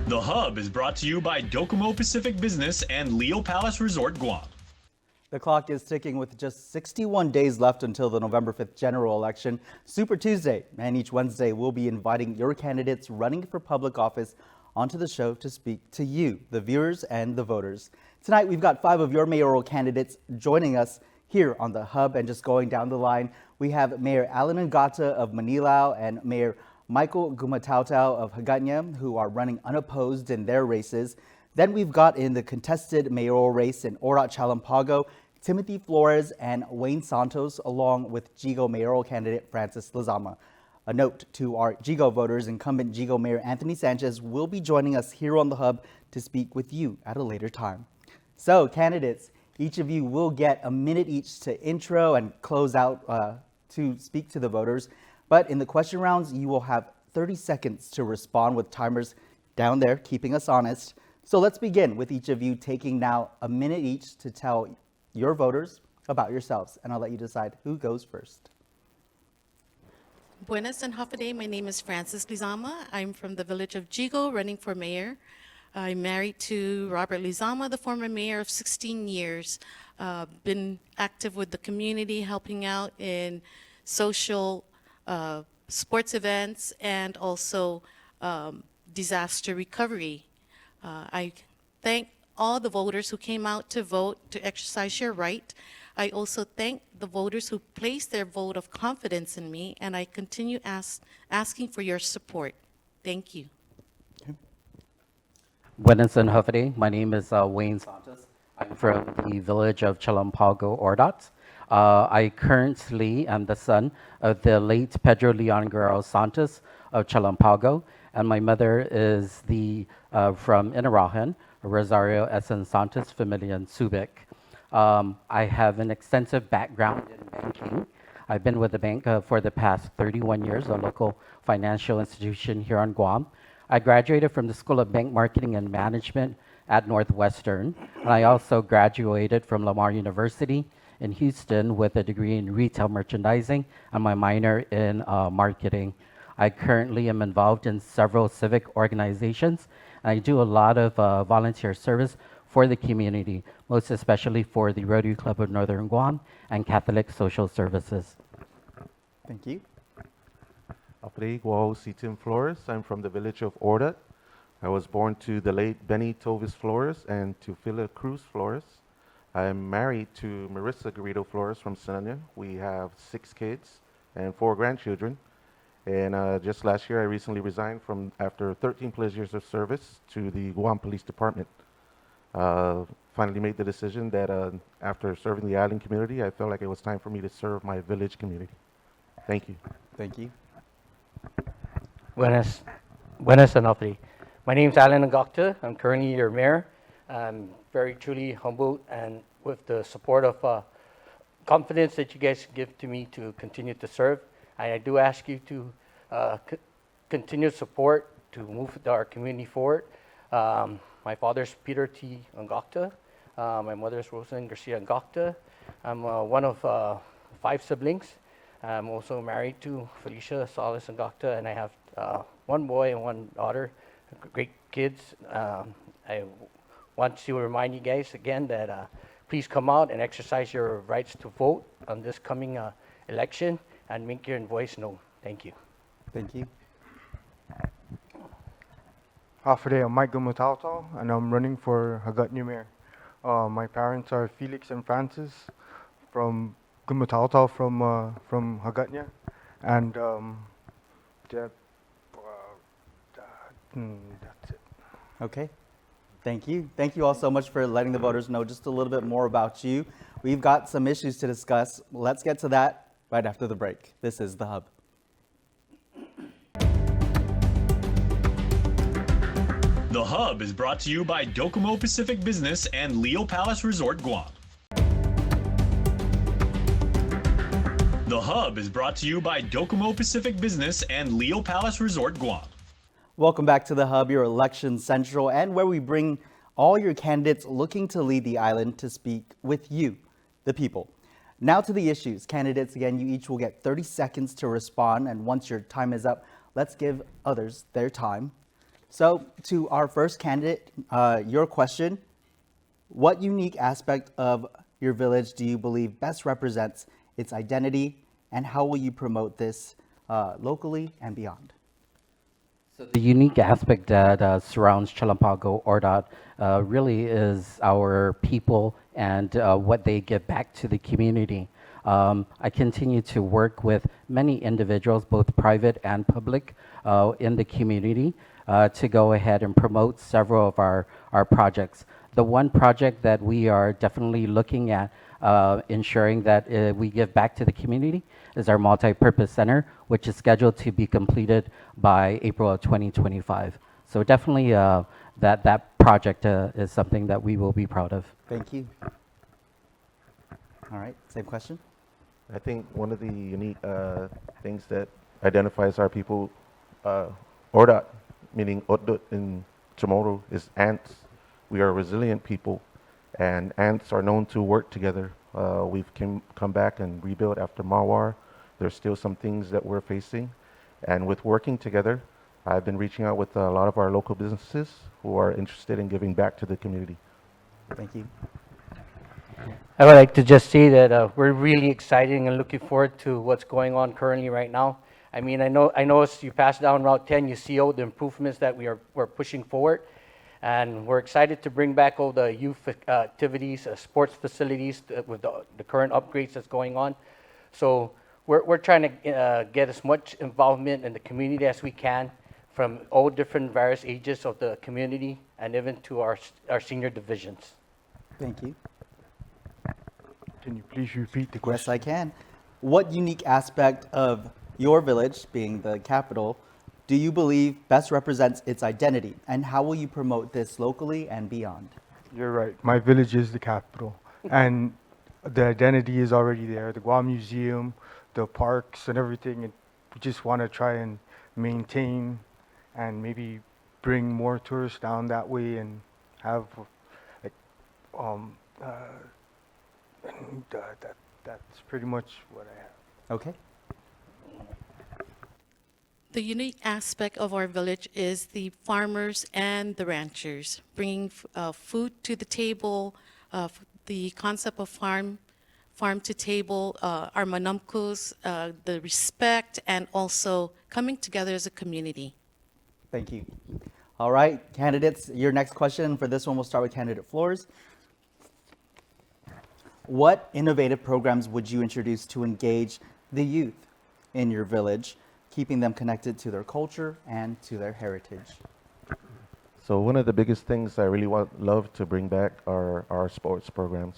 The Hub is brought to you by Docomo Pacific Business and Leo Palace Resort Guam. The clock is ticking with just 61 days left until the November 5th general election, Super Tuesday. And each Wednesday, we'll be inviting your candidates running for public office onto the show to speak to you, the viewers and the voters. Tonight, we've got 5 of your mayoral candidates joining us here on the Hub. And just going down the line, we have Mayor Alan Ngata of Manilao and Mayor Michael Gumatautau of Hagåtña, who are running unopposed in their races. Then we've got in the contested mayoral race in Orat Chalampago, Timothy Flores and Wayne Santos, along with Jigo mayoral candidate Francis Lizama. A note to our Jigo voters, incumbent Jigo Mayor Anthony Sanchez will be joining us here on the Hub to speak with you at a later time. So candidates, each of you will get a minute each to intro and close out to speak to the voters. But in the question rounds, you will have 30 seconds to respond with timers down there, keeping us honest. So let's begin with each of you taking now a minute each to tell your voters about yourselves, and I'll let you decide who goes first. Buenas and Hafaday. My name is Francis Lizama. I'm from the village of Jigo, running for mayor. I'm married to Robert Lizama, the former mayor of 16 years. Been active with the community, helping out in social sports events and also disaster recovery. I thank all the voters who came out to vote to exercise your right. I also thank the voters who placed their vote of confidence in me, and I continue asking for your support. Thank you. Buenas and Hafaday. My name is Wayne Santos. I'm from the village of Chalampago, Orat. I currently am the son of the late Pedro Leon Guerrero Santos of Chalampago, and my mother is from Inarajan, Rosario Essen Santos Familia in Subic. I have an extensive background in banking. I've been with the bank for the past 31 years, a local financial institution here on Guam. I graduated from the School of Bank Marketing and Management at Northwestern, and I also graduated from Lamar University in Houston with a degree in retail merchandising and my minor in marketing. I currently am involved in several civic organizations, and I do a lot of volunteer service for the community, most especially for the Rotary Club of Northern Guam and Catholic Social Services. Thank you. Apre si Tim Flores. I'm from the village of Orat. I was born to the late Benny Tovis Flores and to Phila Cruz Flores. I'm married to Marissa Garrido Flores from Sinania. We have 6 kids and 4 grandchildren. And just last year, I recently resigned from after 13 plus years of service to the Guam Police Department. Finally made the decision that after serving the island community, I felt like it was time for me to serve my village community. Thank you. Thank you. Buenas and Hafaday. My name is Alan Ngata. I'm currently your mayor. I'm very truly humbled and with the support of confidence that you guys give to me to continue to serve. I do ask you to continue support to move our community forward. My father's Peter T. Ngata. My mother's Rosalyn Garcia Ngata. I'm one of 5 siblings. I'm also married to Felicia Solis Ngata, and I have 1 boy and 1 daughter, great kids. I want to remind you guys again that please come out and exercise your rights to vote on this coming election and make your voice known. Thank you. Thank you. Hafaday, I'm Mike Gumatautau, and I'm running for Hagåtña mayor. My parents are Felix and Francis from Gumatautau from Hagåtña, and that's it. Okay. Thank you. Thank you all so much for letting the voters know just a little bit more about you. We've got some issues to discuss. Let's get to that right after the break. This is The Hub. The Hub is brought to you by Docomo Pacific Business and Leo Palace Resort Guam. The Hub is brought to you by Docomo Pacific Business and Leo Palace Resort Guam. Welcome back to The Hub, your election central, and where we bring all your candidates looking to lead the island to speak with you, the people. Now to the issues. Candidates, again, you each will get 30 seconds to respond, and once your time is up, let's give others their time. So, to our first candidate, your question: what unique aspect of your village do you believe best represents its identity, and how will you promote this locally and beyond? So the unique aspect that surrounds Chalampago Ordot really is our people and what they give back to the community. I continue to work with many individuals, both private and public, in the community to go ahead and promote several of our projects. The one project that we are definitely looking at ensuring that we give back to the community is our multi-purpose center, which is scheduled to be completed by April of 2025. So definitely that project is something that we will be proud of. Thank you. All right, same question. I think one of the unique things that identifies our people, Ordat, meaning Otdut in Chamorro, is ants. We are a resilient people, and ants are known to work together. We've come back and rebuilt after Mawar. There's still some things that we're facing, and with working together, I've been reaching out with a lot of our local businesses who are interested in giving back to the community. Thank you. I would like to just say that we're really excited and looking forward to what's going on currently right now. I mean, I know as you pass down Route 10, you see all the improvements that we're pushing forward. And we're excited to bring back all the youth activities, sports facilities with the current upgrades that's going on. So we're trying to get as much involvement in the community as we can from all different various ages of the community and even to our senior divisions. Thank you. Can you please repeat the Yes, question? I can. What unique aspect of your village, being the capital, do you believe best represents its identity, and how will you promote this locally and beyond? You're right. My village is the capital, and the identity is already there. The Guam Museum, the parks, and everything. And we just want to try and maintain, and maybe bring more tourists down that way, and have like that's pretty much what I have. Okay. The unique aspect of our village is the farmers and the ranchers, bringing food to the table, the concept of farm to table, our manamkus, the respect, and also coming together as a community. Thank you. All right, candidates, your next question. For this one, we'll start with candidate Flores. What innovative programs would you introduce to engage the youth in your village, keeping them connected to their culture and to their heritage? So one of the biggest things I really love to bring back are our sports programs.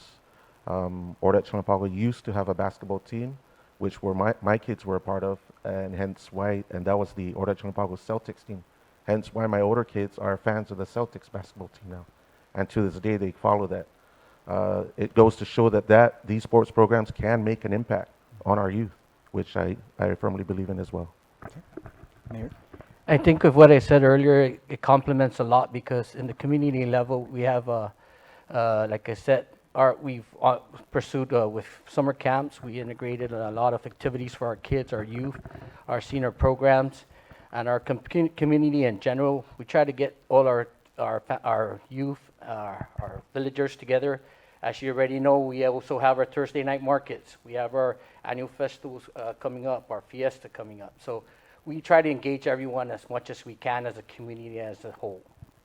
Ordat Chalampago used to have a basketball team, which were my kids were a part of, and hence why, and that was the Ordat Chalampago Celtics team. Hence why my older kids are fans of the Celtics basketball team now, and to this day they follow that. It goes to show that these sports programs can make an impact on our youth, which I firmly believe in as well. Okay. Mayor? I think of what I said earlier, it complements a lot because in the community level, we have, like I said, we've pursued with summer camps. We integrated a lot of activities for our kids, our youth, our senior programs, and our community in general. We try to get all our youth, our villagers together. As you already know, we also have our Thursday night markets. We have our annual festivals coming up, our fiesta coming up. So we try to engage everyone as much as we can as a community as a whole.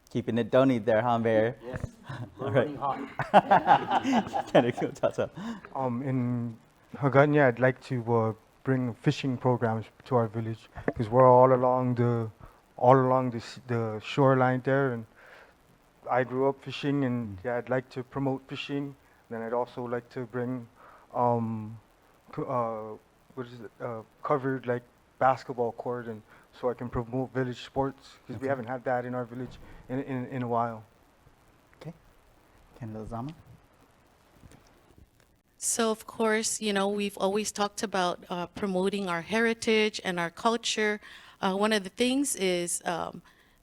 Keeping it donny there, huh, Mayor? Yes, we're All right. running hot. Candidate Tata. In Hagåtña, I'd like to bring fishing programs to our village because we're all along the shoreline there, and I grew up fishing, and yeah, I'd like to promote fishing. Then I'd also like to bring covered like basketball court, and so I can promote village sports because we haven't had that in our village in a while. Okay. Candidate Zama? So, of course, we've always talked about promoting our heritage and our culture. One of the things is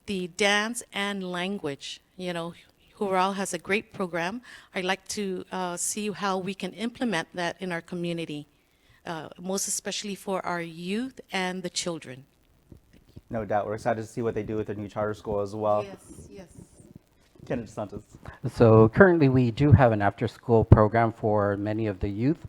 the dance and language. Hural has a great program. I'd like to see how we can implement that in our community, most especially for our youth and the children. No doubt. We're excited to see what they do with their new charter school as well. Yes, yes. Candidate Santos. So currently, we do have an after-school program for many of the youth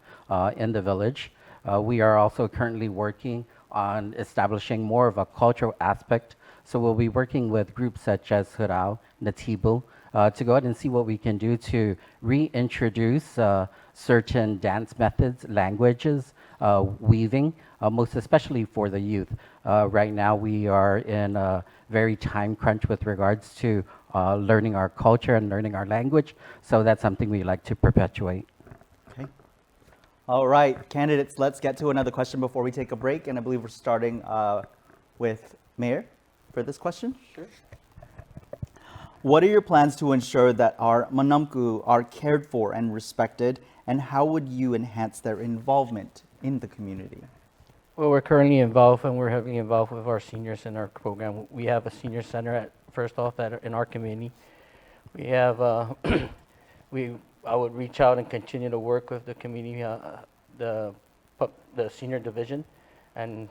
in the village. We are also currently working on establishing more of a cultural aspect. So we'll be working with groups such as Hurao, Natibo, to go ahead and see what we can do to reintroduce certain dance methods, languages, weaving, most especially for the youth. Right now, we are in a very time crunch with regards to learning our culture and learning our language. So that's something we like to perpetuate. Okay. All right, candidates, let's get to another question before we take a break. And I believe we're starting with Mayor for this question. Sure. What are your plans to ensure that our Manamku are cared for and respected, and how would you enhance their involvement in the community? Well, we're currently involved, and we're heavily involved with our seniors in our program. We have a senior center in our community. We have I would reach out and continue to work with the community, the senior division, and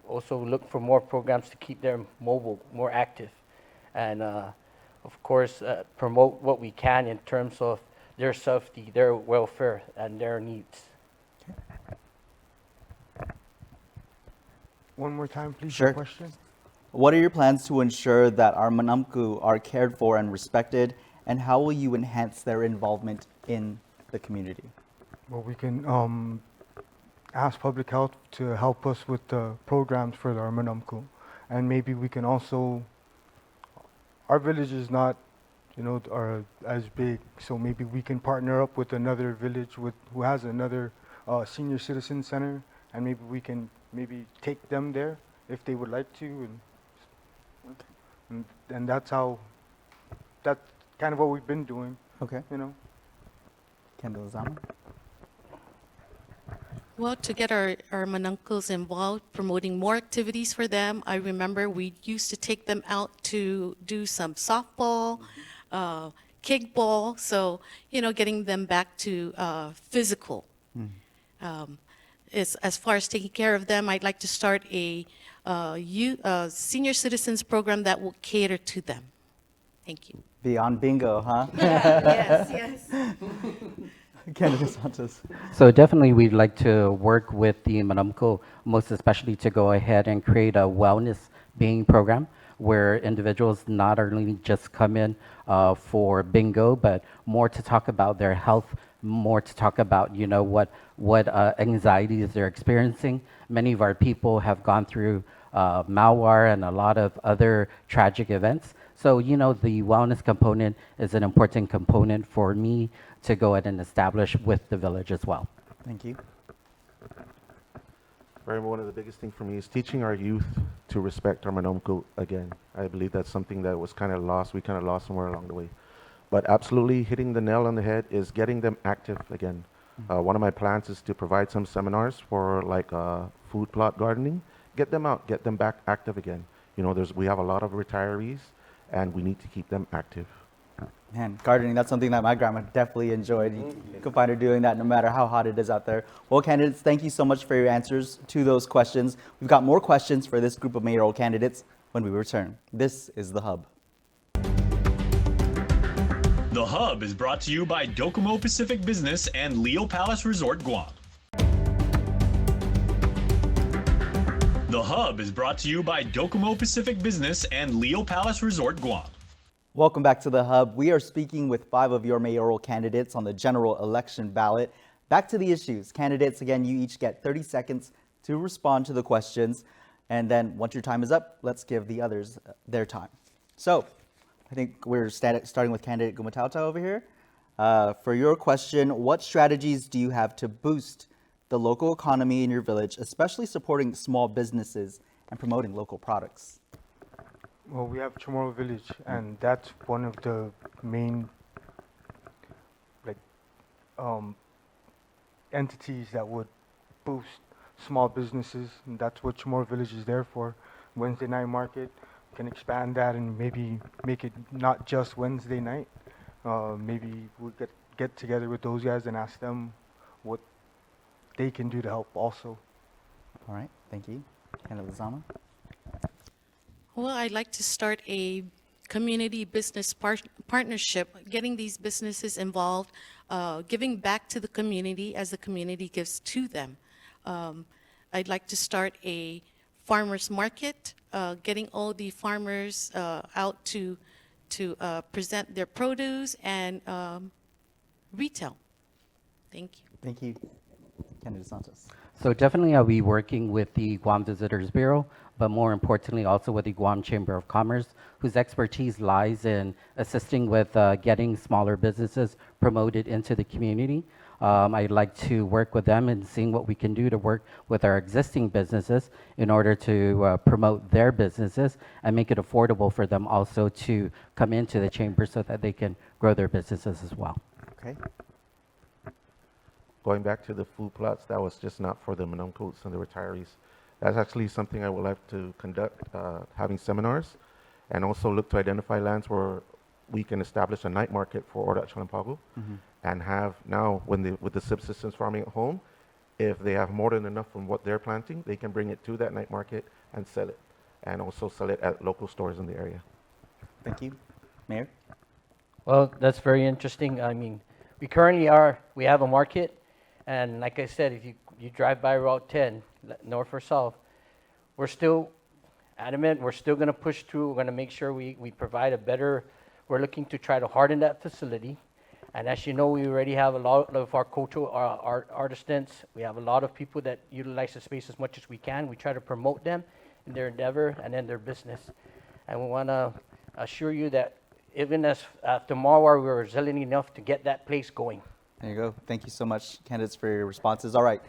also look for more programs to keep them mobile, more active, and of course promote what we can in terms of their safety, their welfare, and their needs. One more time, please. Sure. The question. What are your plans to ensure that our Manamku are cared for and respected, and how will you enhance their involvement in the community? Well, we can ask public health to help us with the programs for our Manamku, and maybe we can also. Our village is not, are as big, so maybe we can partner up with another village who has another senior citizen center, and maybe we can take them there if they would like to, and that's kind of what we've been doing, Okay. Kendall Zama. Well, to get our Manuncles involved, promoting more activities for them. I remember we used to take them out to do some softball, kickball, so, getting them back to physical. As far as taking care of them, I'd like to start a senior citizens program that will cater to them. Thank you. Beyond bingo, huh? Yes, yes. Candidate Santos. So definitely we'd like to work with the Manamco, most especially to go ahead and create a wellness being program where individuals not only just come in for bingo, but more to talk about their health, more to talk about, what anxieties they're experiencing. Many of our people have gone through malware and a lot of other tragic events. So, the wellness component is an important component for me to go ahead and establish with the village as well. Thank you. One of the biggest things for me is teaching our youth to respect our Manomko again. I believe that's something that was kind of lost. We kind of lost somewhere along the way. But absolutely hitting the nail on the head is getting them active again. One of my plans is to provide some seminars for food plot gardening. Get them out, get them back active again. We have a lot of retirees, and we need to keep them active. Man, gardening, that's something that my grandma definitely enjoyed. You could find her doing that no matter how hot it is out there. Well, candidates, thank you so much for your answers to those questions. We've got more questions for this group of mayoral candidates when we return. This is The Hub. The Hub is brought to you by Docomo Pacific Business and Leo Palace Resort Guam. The Hub is brought to you by Docomo Pacific Business and Leo Palace Resort Guam. Welcome back to The Hub. We are speaking with 5 of your mayoral candidates on the general election ballot. Back to the issues. Candidates, again, you each get 30 seconds to respond to the questions. And then once your time is up, let's give the others their time. So I think we're starting with candidate Gumatauta over here. For your question, what strategies do you have to boost the local economy in your village, especially supporting small businesses and promoting local products? Well, we have Chamorro Village, and that's one of the main entities that would boost small businesses, and that's what Chamorro Village is there for. Wednesday night market, can expand that and maybe make it not just Wednesday night. Maybe we'll get together with those guys and ask them what they can do to help also. All right, thank you. Candidate Lizama. Well, I'd like to start a community business partnership, getting these businesses involved, giving back to the community as the community gives to them. I'd like to start a farmers market, getting all the farmers out to present their produce and retail. Thank you. Thank you. Candidate Santos. So definitely I'll be working with the Guam Visitors Bureau, but more importantly also with the Guam Chamber of Commerce, whose expertise lies in assisting with getting smaller businesses promoted into the community. I'd like to work with them and seeing what we can do to work with our existing businesses in order to promote their businesses and make it affordable for them also to come into the chamber so that they can grow their businesses as well. Okay. Going back to the food plots, that was just not for the Manumcoats and the retirees. That's actually something I would like to conduct, having seminars, and also look to identify lands where we can establish a night market for Ordat Chalampago, and have now, with the subsistence farming at home, if they have more than enough from what they're planting, they can bring it to that night market and sell it, and also sell it at local stores in the area. Thank you. Mayor? Well, that's very interesting. I mean, we have a market, and like I said, if you drive by Route 10, north or south, we're still adamant, we're still going to push through, we're going to make sure we provide we're looking to try to harden that facility. And as you know, we already have a lot of our cultural artisans. We have a lot of people that utilize the space as much as we can. We try to promote them in their endeavor and in their business. And we want to assure you that even as tomorrow, we're resilient enough to get that place going. There you go. Thank you so much, candidates, for your responses. All right,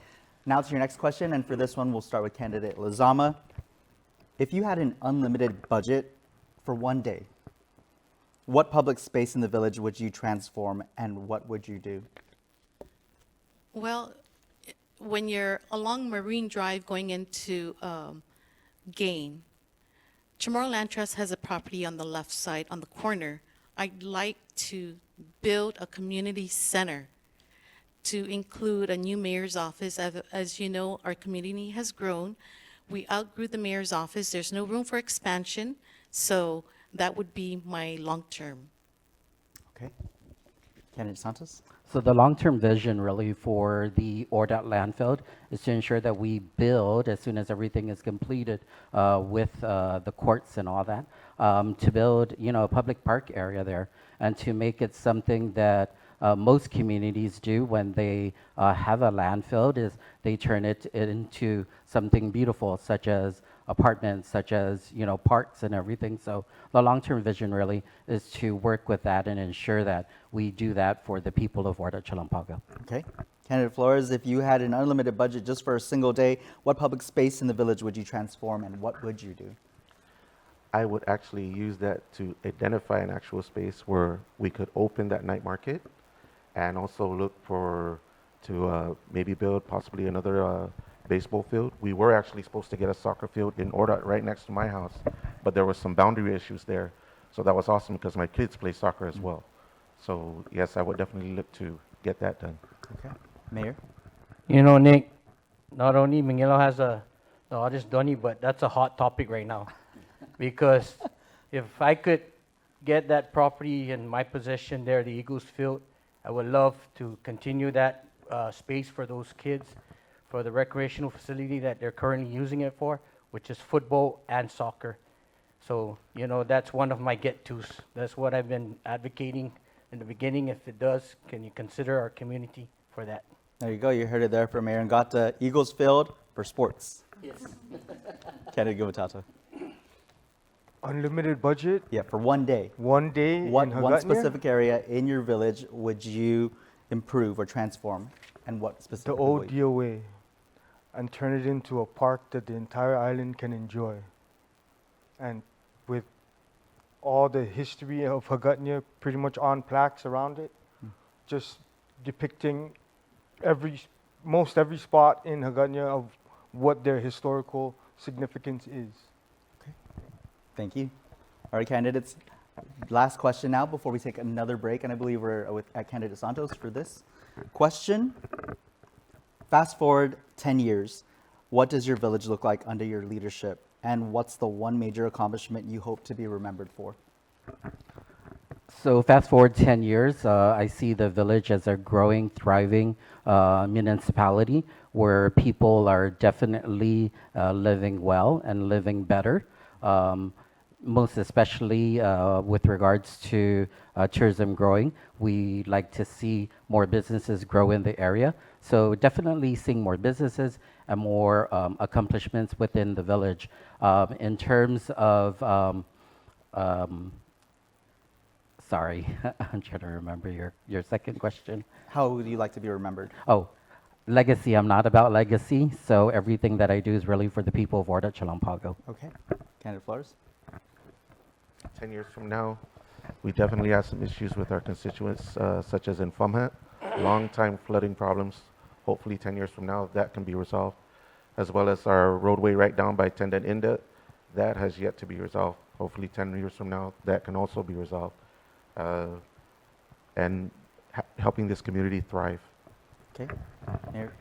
now to your next question, and for this one, we'll start with candidate Lizama. If you had an unlimited budget for one day, what public space in the village would you transform, and what would you do? Well, when you're along Marine Drive going into Gain, Chamorro Land Trust has a property on the left side, on the corner. I'd like to build a community center to include a new mayor's office. As you know, our community has grown. We outgrew the mayor's office. There's no room for expansion, so that would be my long term. Okay. Candidate Santos? So the long-term vision really for the Ordat landfill is to ensure that we build as soon as everything is completed with the courts and all that, to build, a public park area there and to make it something that most communities do when they have a landfill is they turn it into something beautiful, such as apartments, such as parks and everything. So the long-term vision really is to work with that and ensure that we do that for the people of Ordat Chalampago. Okay. Candidate Flores, if you had an unlimited budget just for a single day, what public space in the village would you transform, and what would you do? I would actually use that to identify an actual space where we could open that night market, and also look to maybe build possibly another baseball field. We were actually supposed to get a soccer field in Ordat right next to my house, but there were some boundary issues there. So that was awesome because my kids play soccer as well. So yes, I would definitely look to get that done. Okay. Mayor? Nick, not only Manila has the artist Donny, but that's a hot topic right now. Because if I could get that property in my possession there, the Eagles Field, I would love to continue that space for those kids, for the recreational facility that they're currently using it for, which is football and soccer. So, that's one of my get-tos. That's what I've been advocating in the beginning. If it does, can you consider our community for that? There you go. You heard it there from Mayor Ngata. Eagles Field for sports. Yes. Candidate Gumatata. Unlimited budget, Yeah, for one day. one day What in one Hagåtña, specific area in your village would you improve or transform, and what the specifically? old would you- DOA, and turn it into a park that the entire island can enjoy. And with all the history of Hagåtña pretty much on plaques around it, just depicting most every spot in Hagåtña of what their historical significance is. Thank you. All right, candidates. Last question now before we take another break, and I believe we're at candidate Santos for this question. Fast forward 10 years, what does your village look like under your leadership? And what's the one major accomplishment you hope to be remembered for? So fast forward 10 years, I see the village as a growing, thriving municipality where people are definitely living well and living better. Most especially with regards to tourism growing, we like to see more businesses grow in the area. So definitely seeing more businesses and more accomplishments within the village. In terms of sorry, I'm trying to remember your second question. How would you like to be remembered? Oh, legacy. I'm not about legacy, so everything that I do is really for the people of Orda Chalampago. Okay. Candidate Flores? 10 years from now, we definitely have some issues with our constituents, such as in Fumhat, long-time flooding problems. Hopefully 10 years from now, that can be resolved, as well as our roadway right down by Tendon Inda. That has yet to be resolved. Hopefully 10 years from now, that can also be resolved, and helping this community thrive. Okay. Mayor?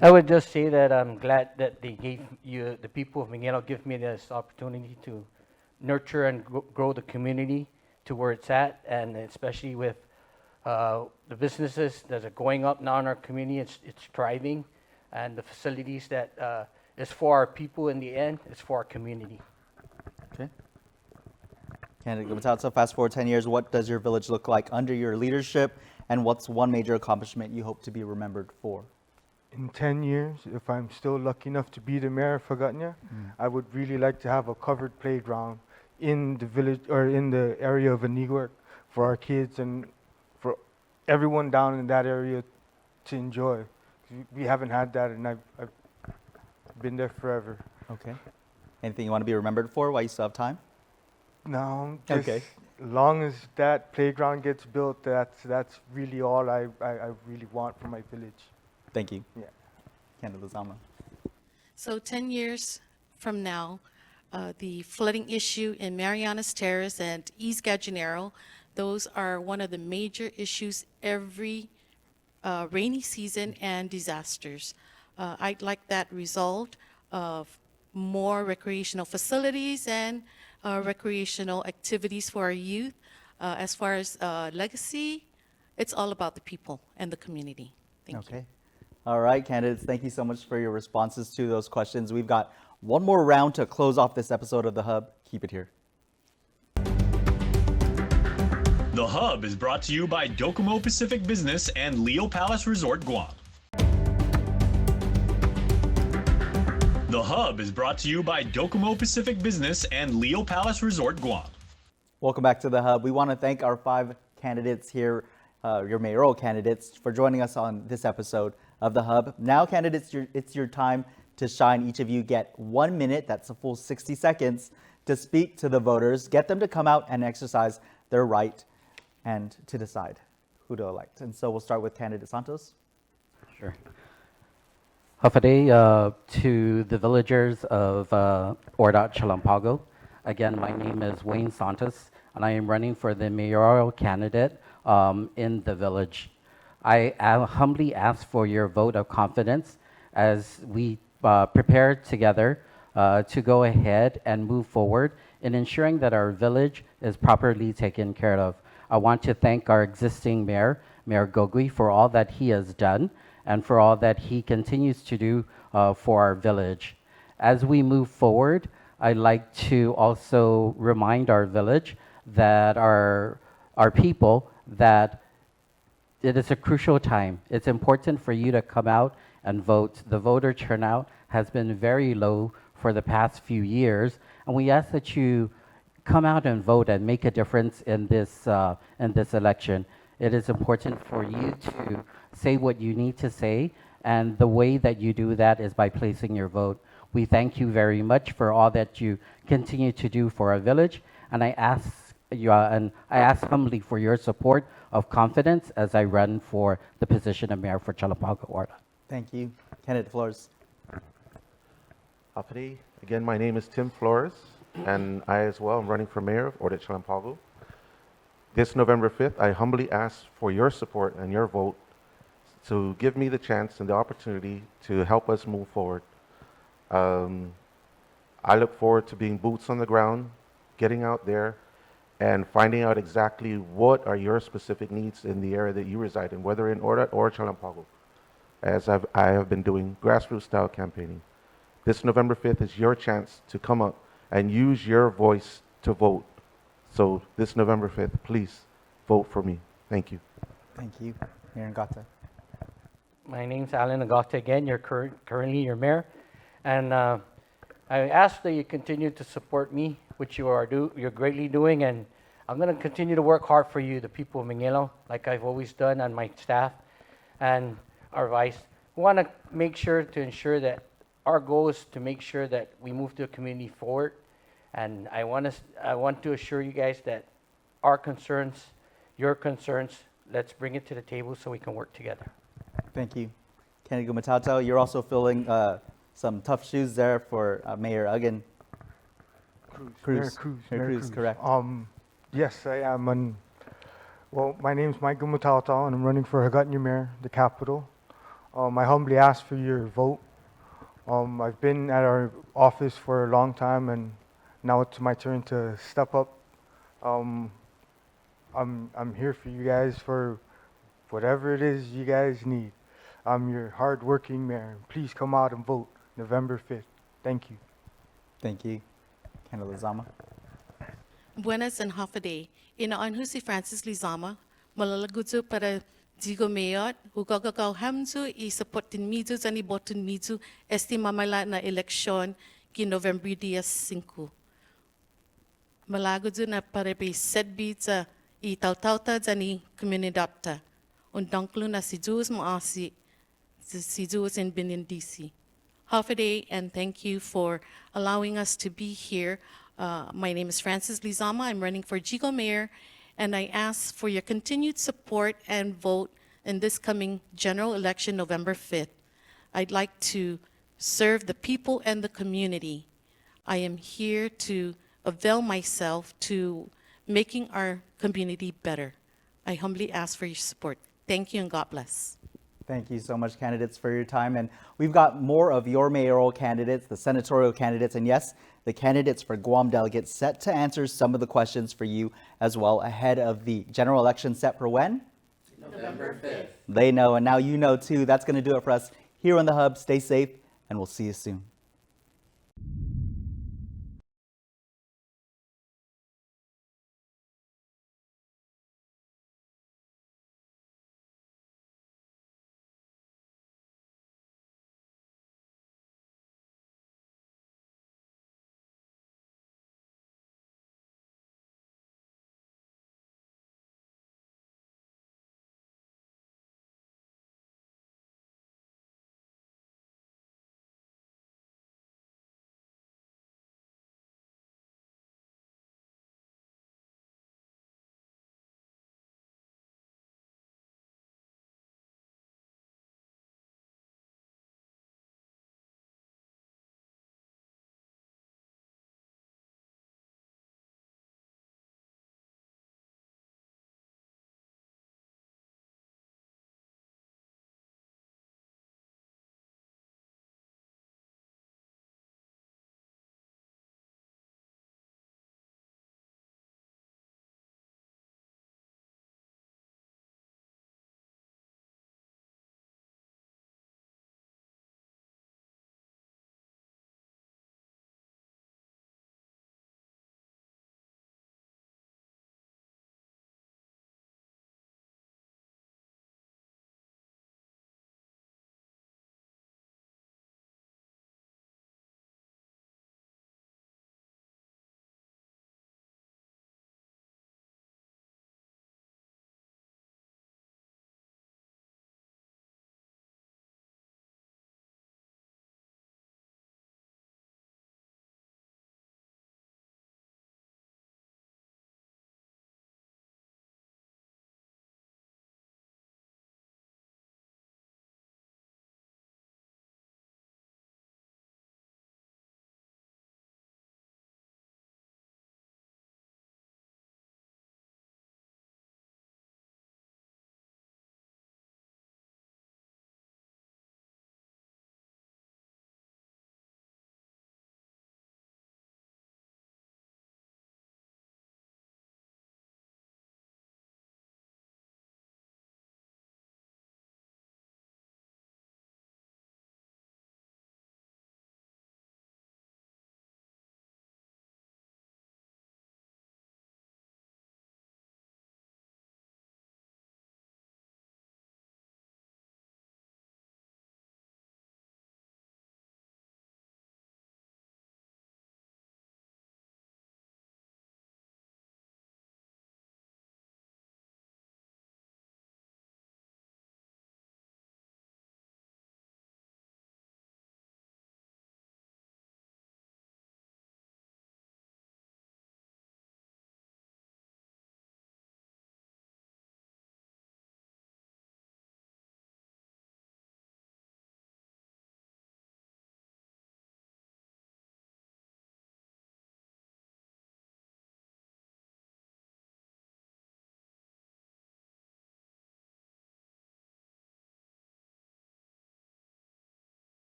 I would just say that I'm glad that they gave you, the people of Mindanao, give me this opportunity to nurture and grow the community to where it's at, and especially with the businesses that are going up now in our community, it's thriving, and the facilities that is for our people in the end, it's for our community. Okay. Candidate Gumatao, fast forward 10 years, what does your village look like under your leadership, and what's one major accomplishment you hope to be remembered for? In 10 years, if I'm still lucky enough to be the mayor of Hagåtña, I would really like to have a covered playground in the village or in the area of Aniguark for our kids and for everyone down in that area to enjoy. We haven't had that, and I've been there forever. Okay. Anything you want to be remembered for while you still have time? No, just Okay. as long as that playground gets built, that's really all I really want for my village. Thank you. Yeah. Candidate Lizama. So 10 years from now, the flooding issue in Marianas Terrace and East Gajanero, those are one of the major issues every rainy season and disasters. I'd like that resolved of more recreational facilities and recreational activities for our youth. As far as legacy, it's all about the people and the community. Thank you. Okay. All right, candidates, thank you so much for your responses to those questions. We've got one more round to close off this episode of The Hub. Keep it here. The Hub is brought to you by Docomo Pacific Business and Leo Palace Resort Guam. The Hub is brought to you by Docomo Pacific Business and Leo Palace Resort Guam. Welcome back to The Hub. We want to thank our 5 candidates here, your mayoral candidates, for joining us on this episode of The Hub. Now, candidates, it's your time to shine. Each of you get 1 minute, that's a full 60 seconds, to speak to the voters, get them to come out and exercise their right and to decide who to elect. And so we'll start with candidate Santos. Sure. Hafaday to the villagers of Orda Chalampago. Again, my name is Wayne Santos, and I am running for the mayoral candidate in the village. I humbly ask for your vote of confidence as we prepare together to go ahead and move forward in ensuring that our village is properly taken care of. I want to thank our existing mayor, Mayor Gogui, for all that he has done and for all that he continues to do for our village. As we move forward, I'd like to also remind our village that our people that it is a crucial time. It's important for you to come out and vote. The voter turnout has been very low for the past few years, and we ask that you come out and vote and make a difference in this election. It is important for you to say what you need to say, and the way that you do that is by placing your vote. We thank you very much for all that you continue to do for our village, and I ask humbly for your support of confidence as I run for the position of mayor for Chalampago Orda. Thank you. Candidate Flores. Hafaday. Again, my name is Tim Flores, and I as well am running for mayor of Orda Chalampago. This November 5th, I humbly ask for your support and your vote to give me the chance and the opportunity to help us move forward. I look forward to being boots on the ground, getting out there, and finding out exactly what are your specific needs in the area that you reside in, whether in Ordat or Chalampago, as I have been doing grassroots-style campaigning. This November 5th is your chance to come up and use your voice to vote. So this November 5th, please vote for me. Thank you. Thank you. Mayor Ngata. My name's Alan Agata again. You're currently your mayor. And I ask that you continue to support me, which you're greatly doing. And I'm going to continue to work hard for you, the people of Mangilao, like I've always done, and my staff and our vice. We want to make sure to ensure that our goal is to make sure that we move the community forward. And I want to assure you guys that our concerns, your concerns, let's bring it to the table so we can work together. Thank you. Kennedy Matauto, you're also filling some tough shoes there for Mayor Uggan. Mayor Cruz. Mayor Cruz, correct. Yes, I am. Well, my name's Michael Matauto, and I'm running for Hagat Mayor, the capital. I humbly ask for your vote. I've been at our office for a long time, and now it's my turn to step up. I'm here for you guys for whatever it is you guys need. I'm your hard-working mayor. Please come out and vote November 5th. Thank you. Thank you. Kendall Lizama. Buenas and half a day. Inaanhu si Francis Lizama, malalagudso para Jigo Mayot, ugagagaw hamzu I supportin mizu zani botun mizu esti mamala na eleksyon ki November 5. Malagudso na para be sedbi sa I tautauta zani komunidapta. Undanklu na si Jews maasi, si Jews in Benin DC. Half a day, and thank you for allowing us to be here. My name is Francis Lizama. I'm running for Jigo Mayor, and I ask for your continued support and vote in this coming general election, November 5th. I'd like to serve the people and the community. I am here to avail myself to making our community better. I humbly ask for your support. Thank you and God bless. Thank you so much, candidates, for your time. And we've got more of your mayoral candidates, the senatorial candidates, and yes, the candidates for Guam delegates set to answer some of the questions for you as well ahead of the general election set for when? November 5th. They know, and now you know too. That's going to do it for us here on The Hub. Stay safe, and we'll see you soon.